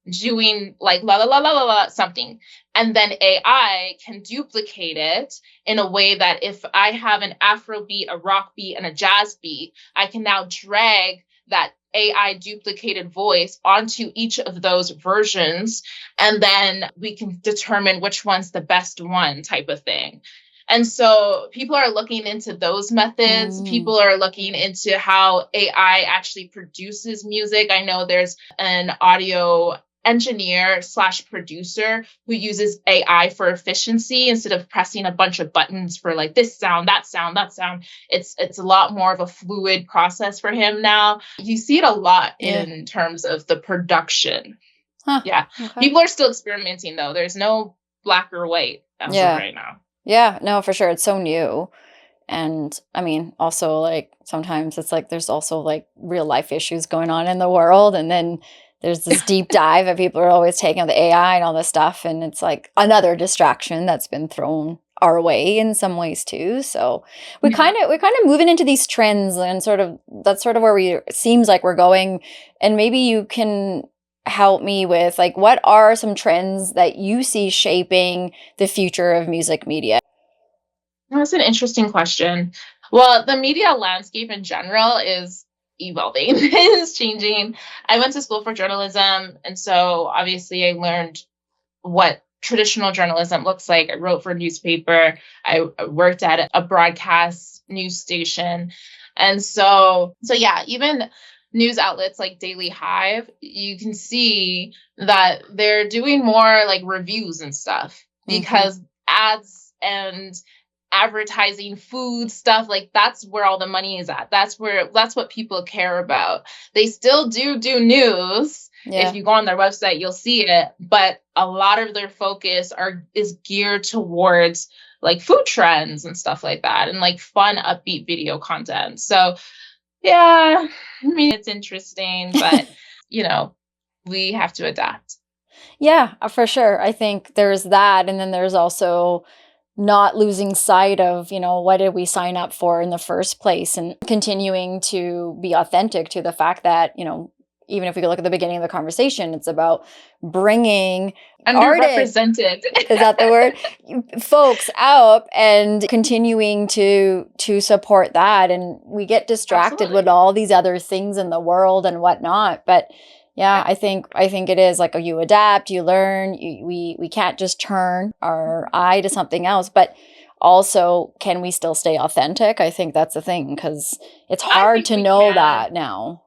doing like la la la la la la something, and then AI can duplicate it in a way that if I have an Afro beat, a rock beat, and a jazz beat, I can now drag that AI duplicated voice onto each of those versions, and then we can determine which one's the best one type of thing. And so people are looking into those methods. People are looking into how AI actually produces music. I know there's an audio engineer / producer who uses AI for efficiency instead of pressing a bunch of buttons for like this sound, that sound, that sound. It's a lot more of a fluid process for him now. You see it a lot in terms of the production. Huh. Yeah. Okay. People are still experimenting though. There's no black or white as of right now. Yeah, no, for sure. It's so new. And I mean, also like sometimes it's like there's also like real life issues going on in the world. And then there's this deep dive that people are always taking on the AI and all this stuff. And it's like another distraction that's been thrown our way in some ways too. So we're kind of moving into these trends and that's sort of where seems like we're going. And maybe you can help me with like, what are some trends that you see shaping the future of music media? That's an interesting question. Well, the media landscape in general is evolving. It's changing. I went to school for journalism, and so obviously I learned what traditional journalism looks like. I wrote for a newspaper. I worked at a broadcast news station. And so yeah, even news outlets like Daily Hive, you can see that they're doing more like reviews and stuff because ads and advertising food stuff, like that's where all the money is at. That's what people care about. They still do news. Yeah. If you go on their website, you'll see it, but a lot of their focus is geared towards like food trends and stuff like that, and like fun upbeat video content. So yeah, I mean, it's interesting, but we have to adapt. Yeah, for sure. I think there's that. And then there's also not losing sight of, what did we sign up for in the first place, and continuing to be authentic to the fact that, even if we look at the beginning of the conversation, it's about bringing artists, Underrepresented. is that the word? Folks out, and continuing to support that. And we get distracted Absolutely. with all these other things in the world and whatnot. But yeah, I think it is like you adapt, you learn. We can't just turn our eye to something else, but also, can we still stay authentic? I think that's the thing, because it's hard to know that now.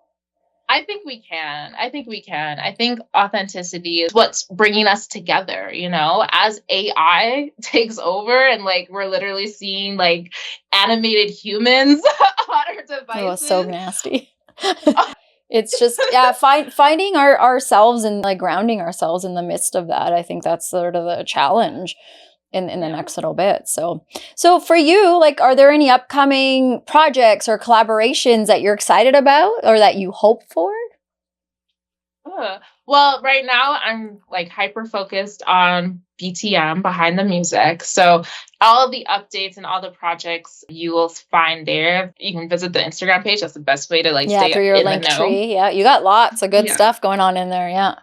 I think we can. I think authenticity is what's bringing us together, as AI takes over and like we're literally seeing like animated humans on our devices. Oh, so nasty. It's just, yeah, finding ourselves and like grounding ourselves in the midst of that. I think that's sort of the challenge in the next little bit. So for you, like, are there any upcoming projects or collaborations that you're excited about or that you hope for? Well, right now I'm like hyper focused on BTM, behind the music. So all of the updates and all the projects you will find there. You can visit the Instagram page. That's the best way to like stay through your in link the know. tree. Yeah, you got lots of good stuff going on in there. Yeah.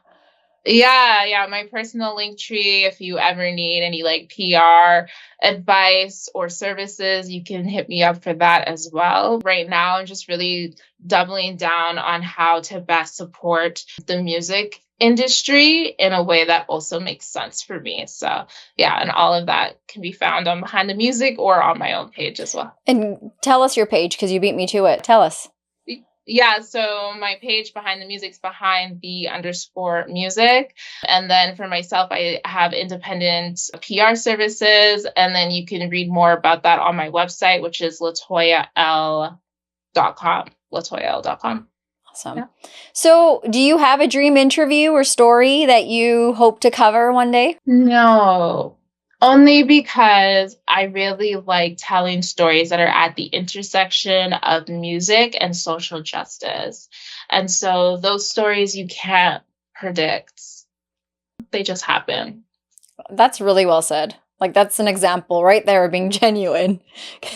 Yeah, my personal link tree. If you ever need any like PR advice or services, you can hit me up for that as well. Right now, I'm just really doubling down on how to best support the music industry in a way that also makes sense for me. So yeah, and all of that can be found on Behind the Music or on my own page as well. And tell us your page, because you beat me to it. Tell us. Yeah, so my page Behind the Music's behind_the_music. And then for myself, I have independent PR services. And then you can read more about that on my website, which is LaToyaElle.com. LaToyaElle.com. Awesome. Yeah. So do you have a dream interview or story that you hope to cover one day? No. Only because I really like telling stories that are at the intersection of music and social justice. And so those stories you can't predict. They just happen. That's really well said. Like, that's an example right there of being genuine.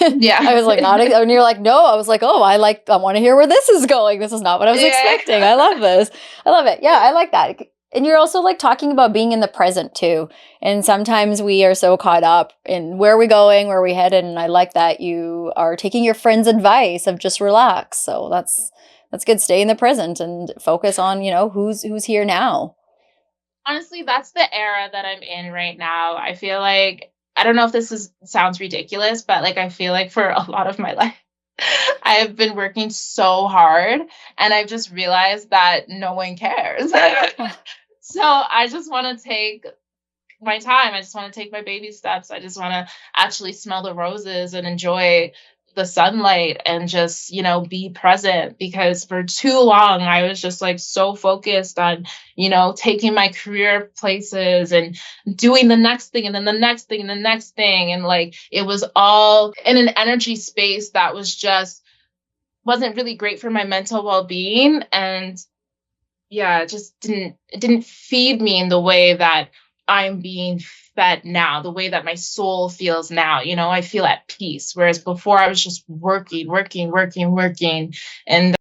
Yeah. I was like, when you're like, no, I was like, oh, I want to hear where this is going. This is not what I was expecting. I love this. I love it. Yeah, I like that. And you're also like talking about being in the present too. And sometimes we are so caught up in where we're going, where we're headed. And I like that you are taking your friend's advice of just relax. So that's good. Stay in the present and focus on, who's here now. Honestly, that's the era that I'm in right now. I feel like, I don't know if this sounds ridiculous, but like I feel like for a lot of my life, I have been working so hard, and I've just realized that no one cares. So I just want to take my time. I just want to take my baby steps. I just want to actually smell the roses and enjoy the sunlight and just, be present, because for too long I was just like so focused on, taking my career places and doing the next thing and then the next thing and the next thing. And like, it was all in an energy space that wasn't really great for my mental well-being. And yeah, it didn't feed me in the way that I'm being fed now, the way that my soul feels now. I feel at peace. Whereas before I was just working. And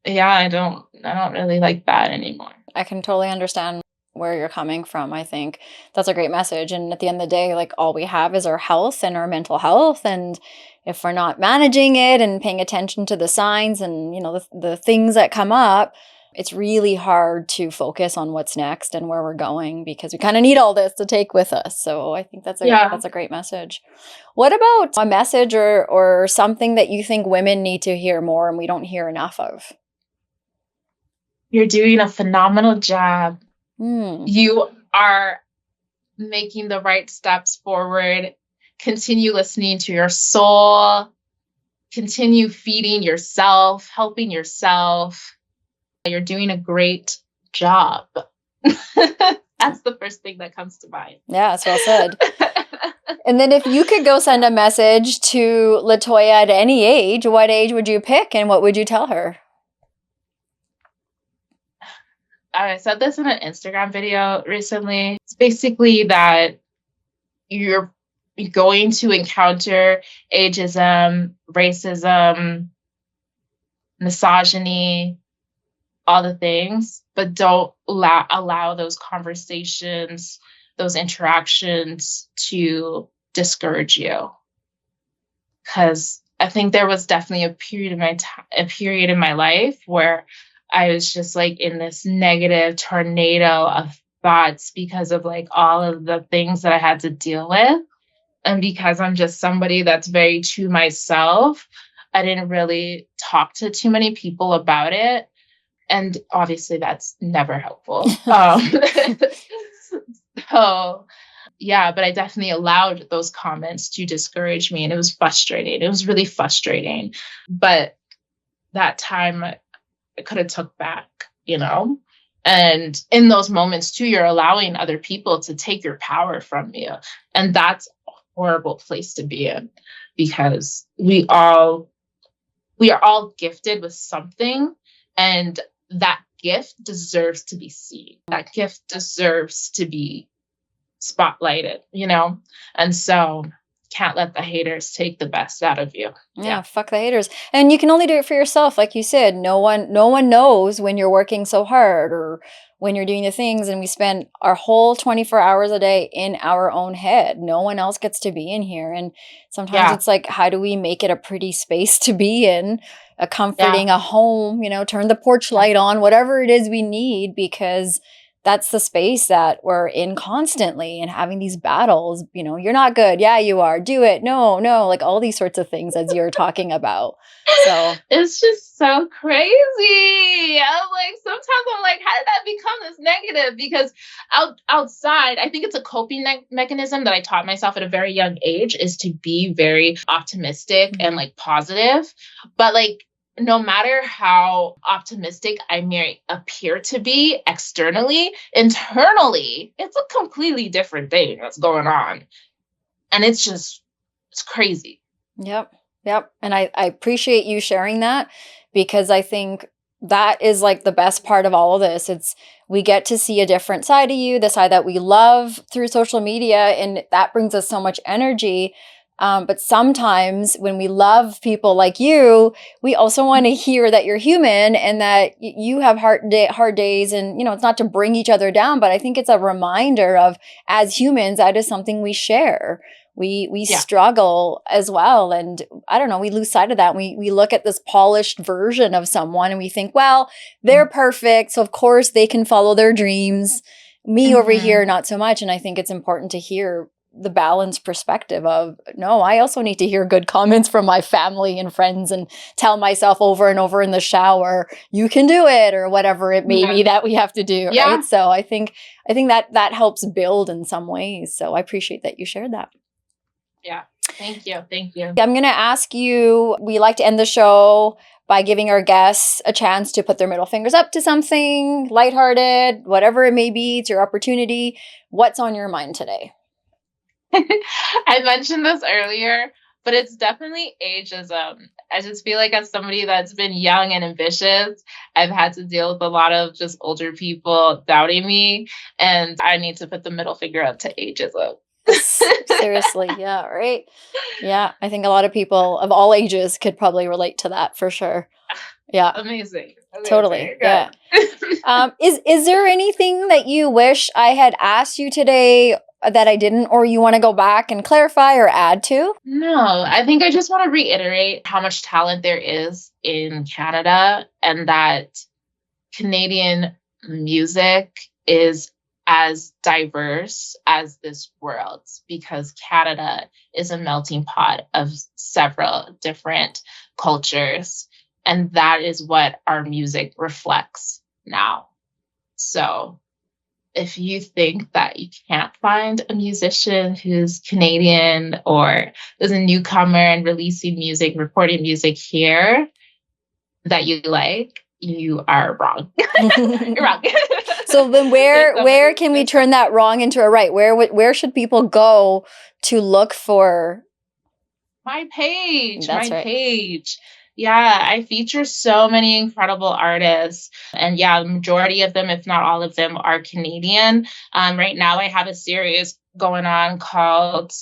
yeah, I don't really like that anymore. I can totally understand where you're coming from. I think that's a great message. And at the end of the day, like, all we have is our health and our mental health. And if we're not managing it and paying attention to the signs and, the things that come up, it's really hard to focus on what's next and where we're going, because we kind of need all this to take with us. So I think that's a great message. What about a message or something that you think women need to hear more and we don't hear enough of? You're doing a phenomenal job. You are making the right steps forward. continue listening to your soul, continue feeding yourself, helping yourself. You're doing a great job. That's the first thing that comes to mind. Yeah, that's well said. And then if you could go send a message to LaToya at any age, what age would you pick and what would you tell her? I said this in an Instagram video recently. It's basically that you're going to encounter ageism, racism, misogyny, all the things, but don't allow those conversations, those interactions to discourage you. Because I think there was definitely a period in my life where I was just like in this negative tornado of thoughts because of like all of the things that I had to deal with. And because I'm just somebody that's very to myself, I didn't really talk to too many people about it. And obviously that's never helpful. So yeah, but I definitely allowed those comments to discourage me, and it was frustrating. It was really frustrating. But that time I could have took back, you know? And in those moments too, you're allowing other people to take your power from you. And that's a horrible place to be in, because we are all gifted with something, and that gift deserves to be seen. That gift deserves to be spotlighted, you know? And so can't let the haters take the best out of you. Yeah, fuck the haters. And you can only do it for yourself. Like you said, no one knows when you're working so hard or when you're doing the things, and we spend our whole 24 hours a day in our own head. No one else gets to be in here. And sometimes it's like, how do we make it a pretty space to be in, a comforting, a home, you know, turn the porch light on, whatever it is we need, because that's the space that we're in constantly, and having these battles, you know, you're not good. Yeah, you are. Do it. No, like all these sorts of things as you're talking about. So it's just so crazy. I'm like, sometimes I'm like, how did that become this negative? Because outside, I think it's a coping mechanism that I taught myself at a very young age, is to be very optimistic and like positive. But like, no matter how optimistic I may appear to be externally, internally, it's a completely different thing that's going on. And it's crazy. Yep. And I appreciate you sharing that, because I think that is like the best part of all of this. We get to see a different side of you, the side that we love through social media, and that brings us so much energy. But sometimes when we love people like you, we also want to hear that you're human and that you have hard days. And, you know, it's not to bring each other down, but I think it's a reminder of, as humans, that is something we share. We struggle as well. And I don't know, we lose sight of that. We look at this polished version of someone and we think, well, they're perfect, so of course they can follow their dreams. Me over here, not so much. And I think it's important to hear the balanced perspective of, no, I also need to hear good comments from my family and friends, and tell myself over and over in the shower, you can do it, or whatever it may be that we have to do. Right. So I think that helps build in some ways. So I appreciate that you shared that. Yeah. Thank you. I'm going to ask you, we like to end the show by giving our guests a chance to put their middle fingers up to something lighthearted, whatever it may be. It's your opportunity. What's on your mind today? I mentioned this earlier, but it's definitely ageism. I just feel like, as somebody that's been young and ambitious, I've had to deal with a lot of just older people doubting me, and I need to put the middle finger up to ageism. Seriously. Yeah. Right. Yeah. I think a lot of people of all ages could probably relate to that for sure. Yeah. Amazing. Totally. Yeah. Is there anything that you wish I had asked you today that I didn't, or you want to go back and clarify or add to? No, I think I just want to reiterate how much talent there is in Canada, and that Canadian music is as diverse as this world, because Canada is a melting pot of several different cultures. And that is what our music reflects now. So if you think that you can't find a musician who's Canadian or is a newcomer and releasing music, recording music here that you like, you are wrong. You're wrong. So then where can we turn that wrong into a right? Where should people go to look for my page? That's my right. page. Yeah, I feature so many incredible artists. And yeah, the majority of them, if not all of them, are Canadian. Right now, I have a series going on called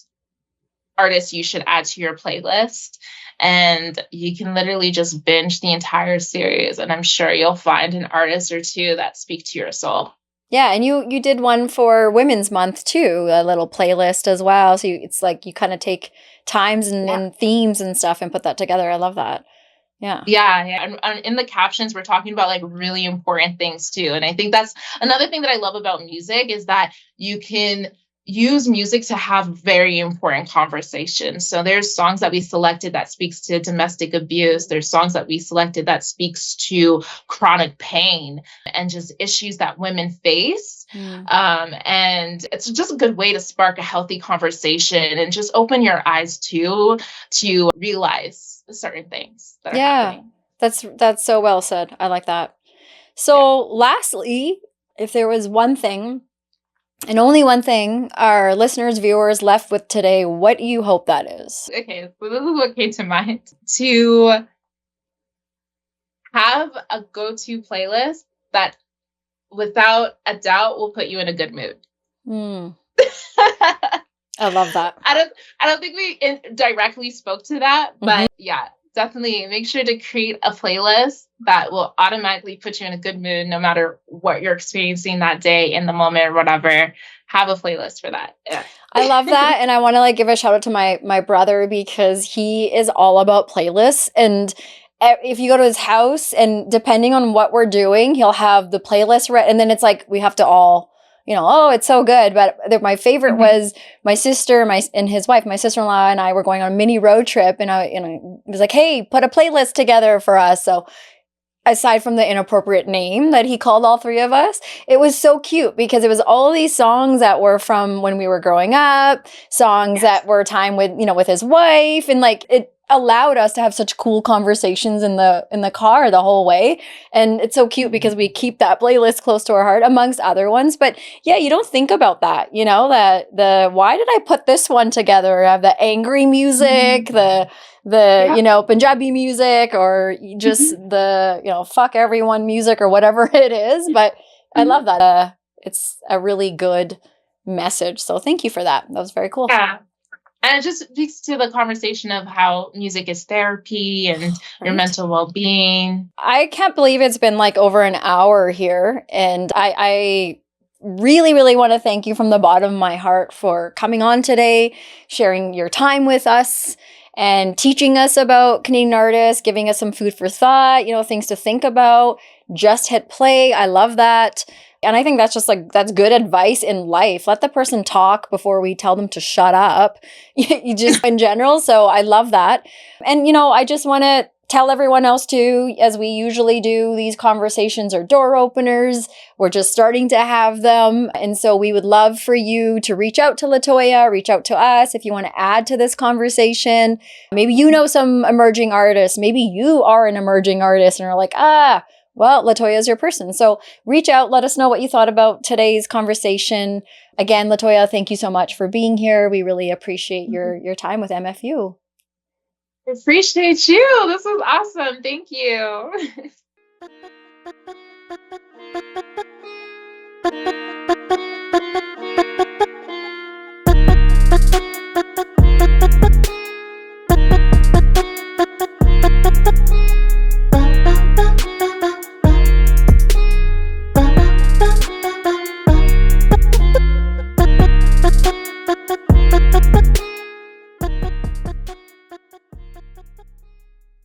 Artists You Should Add to Your Playlist. And you can literally just binge the entire series. And I'm sure you'll find an artist or two that speak to your soul. Yeah, and you did one for Women's Month too, a little playlist as well. So it's like you kind of take times and themes and stuff and put that together. I love that. Yeah. Yeah. And in the captions, we're talking about like really important things too. And I think that's another thing that I love about music is that you can use music to have very important conversations. So there's songs that we selected that speaks to domestic abuse. There's songs that we selected that speaks to chronic pain and just issues that women face. And it's just a good way to spark a healthy conversation and just open your eyes to realize certain things that are happening. That's so well said. I like that. So lastly, if there was one thing and only one thing our listeners, viewers left with today, what do you hope that is? Okay, so this is what came to mind. To have a go-to playlist that without a doubt will put you in a good mood. I love that. I don't think we directly spoke to that, but yeah, definitely make sure to create a playlist that will automatically put you in a good mood no matter what you're experiencing that day, in the moment, or whatever. Have a playlist for that. Yeah. I love that. And I want to give a shout out to my brother because he is all about playlists. And if you go to his house and depending on what we're doing, he'll have the playlist read. And then it's like, we have to all, oh, it's so good. But my favorite was my sister, and his wife, my sister-in-law and I were going on a mini road trip. And I was like, hey, put a playlist together for us. So aside from the inappropriate name that he called all three of us, it was so cute because it was all these songs that were from when we were growing up, songs that were time with, with his wife. And it allowed us to have such cool conversations in the car the whole way. And it's so cute because we keep that playlist close to our heart amongst other ones. But yeah, you don't think about that, that why did I put this one together? I have the angry music, the Punjabi music, or just the, fuck everyone music or whatever it is. But I love that. It's a really good message. So thank you for that. That was very cool. Yeah. And it just speaks to the conversation of how music is therapy and your mental well-being. I can't believe it's been over an hour here. And I really, really want to thank you from the bottom of my heart for coming on today, sharing your time with us and teaching us about Canadian artists, giving us some food for thought, things to think about. Just hit play. I love that. And I think that's just that's good advice in life. Let the person talk before we tell them to shut up, you just in general. So I love that. And, I just want to tell everyone else too, as we usually do, these conversations are door openers. We're just starting to have them. And so we would love for you to reach out to LaToya, reach out to us if you want to add to this conversation. Maybe you know some emerging artists. Maybe you are an emerging artist and are like, well, LaToya is your person. So reach out. Let us know what you thought about today's conversation. Again, LaToya, thank you so much for being here. We really appreciate your time with MFU. Appreciate you. This was awesome. Thank you.